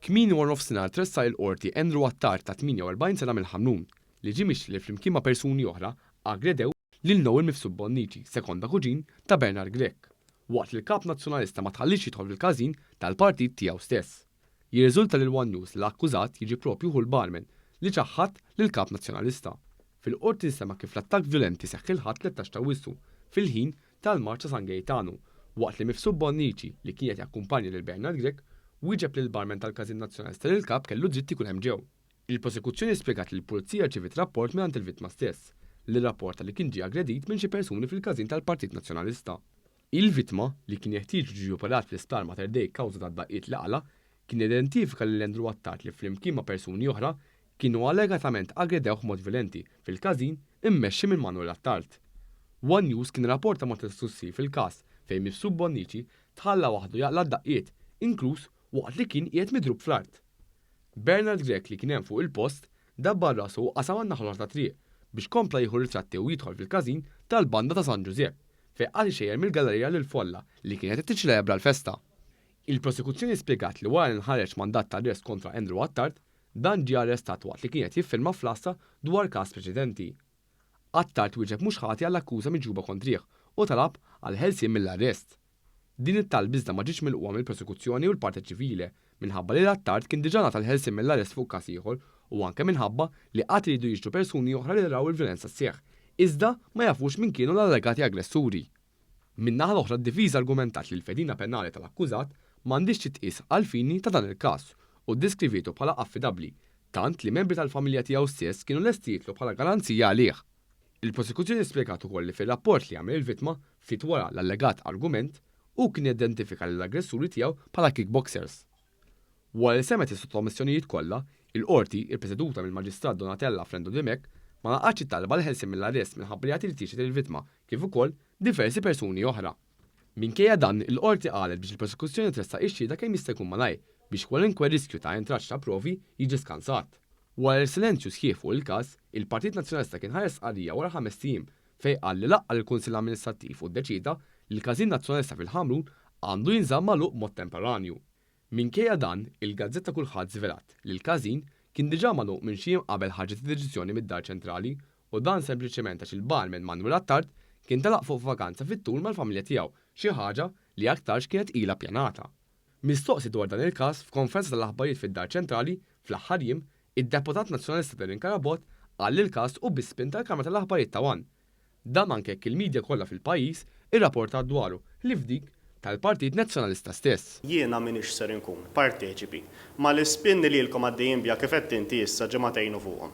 Kmini war nofsinhar tressa l-qorti Andrew Attard ta' 48 sena mill-Ħamrun li ġie mixli flimkien ma' persuni oħra aggredew lil Noel Mifsud Bonnici, sekonda kuġin ta' Bernard Grech, waqt li l-kap nazzjonalista ma tħallix jidħol fil-każin tal-partit tiegħu stess. Jirriżulta lil One News li l-akkużat jiġi propju hu l-barman li ċaħħad lill-kap nazzjonalista. Fil-qorti nsema kif l-attakk violenti seħħ il-ħadd 13 ta' Wissu fil-ħin tal-Marċa San Gaetano, waqt li Mifsud Bonnici li kienet jakkumpanja lil Bernard Grech wieġeb lil barman tal-Każin Nazzjonalista li l-kap kellu dritt ikun hemm ġew. Il-prosekuzzjoni spjegat li l-Pulizija rċevit rapport mingħand il-vittma stess li rrapporta li kien ġie aggredit minn xi persuni fil-każin tal-Partit Nazzjonalista. Il-vittma li kien jeħtieġ ġie operat fl-isptar Mater Dei kawża tad-daqqiet li qala kien identifika lil Andrew Attard li flimkien ma' persuni oħra kienu allegatament aggredewh mod violenti fil-każin immexxi minn Manuel Attard. One News kien rapporta mod sussi fil-każ fejn Mifsud Bonnici tħalla waħdu jaqla d-daqqiet, inkluż waqt li kien qiegħed midrub fl-art. Bernard Grech li kien hemm fuq il-post dabba rasu u qasam għan-naħla ta' triq biex kompla jieħu ritratti u jidħol fil-każin tal-banda ta' San Giuseppe fejn qal xejjer mill-gallerija lil folla li kienet qed tiċċelebra l-festa. Il-prosekuzzjoni spjegat li wara nħareġ mandat ta' arrest kontra Andrew Attard dan ġie arrestat waqt li kienet jiffilma fl-asta dwar każ preċedenti. Attard wieġeb mhux ħati għall-akkuża miġuba kontrih u talab għal ħelsien mill-arrest. Din it-talb iżda ma ġietx milquha mill-prosekuzzjoni u l-parti ċivili minħabba li l-Attard kien diġà nagħta l-ħelsien mill-arrest fuq każ ieħor u anke minħabba li qatt iridu jiġru persuni oħra li raw il-vjolenza sseħħ, iżda ma jafux min kienu l-allegati aggressuri. Min-naħa l-oħra d-difiża argumentat li l-fedina penali tal-akkużat m'għandix titqis għal-fini ta' dan il-każ u ddiskrivitu bħala affidabbli, tant li membri tal-familja tiegħu stess kienu lesti jitlu bħala garanzija għalih. Il-prosekuzzjoni spjegat ukoll li fir-rapport li għamel il-vittma ftit wara l-allegat argument u kien jidentifika l-aggressuri tiegħu bħala kickboxers. Wara li semet is-sottomissjonijiet kollha, il-qorti il-preseduta mill-Maġistrat Donatella Frendo Demek ma laqgħetx it-talba l-ħelsien mill-arrest minħabba li jagħti tixet il-vittma kif ukoll diversi persuni oħra. Minkejja dan il-qorti qalet biex il-prosekuzzjoni tressaq ix-xhieda kemm jista' jkun malajr biex kwalinkwe riskju ta' intraġġ ta' provi jiġi skansat. Wara l-silenzju sħiħ fuq il-każ, il-Partit Nazzjonalista kien ħares qarrija wara 5 ijiem fejn qal li laqqa l-Kunsill Amministrattiv u ddeċida li l-Każin Nazzjonalista fil-Ħamrun għandu jinżamm magħluq mod temporanju. Minkejja dan, il-Gazzetta Kulħadd żvelat li l-każin kien diġà magħluq minn xi qabel ħarġet id-deċiżjoni mid-Dar Ċentrali u dan sempliċement għax il-barman Manuel Attard kien telaq fuq vakanza fit-tul mal-familja tiegħu, xi ħaġa li aktarx kienet ilha ppjanata. Mistoqsi dwar dan il-każ f'konferenza tal-aħbarijiet fid-Dar Ċentrali fl-aħħar jiem, id-deputat nazzjonalista Darin Karabot qal li l-każ u bispin tal-Kamra tal-Aħbarijiet ta' One. Dan anke jekk il-medja kollha fil-pajjiż irrapportat dwaru li f'dik tal-Partit Nazzjonalista stess. Jiena m'iniex ser inkun parteċipi mal-ispin li lkom għaddejjin bja kif qed inti issa ġimagħtejn fuqhom.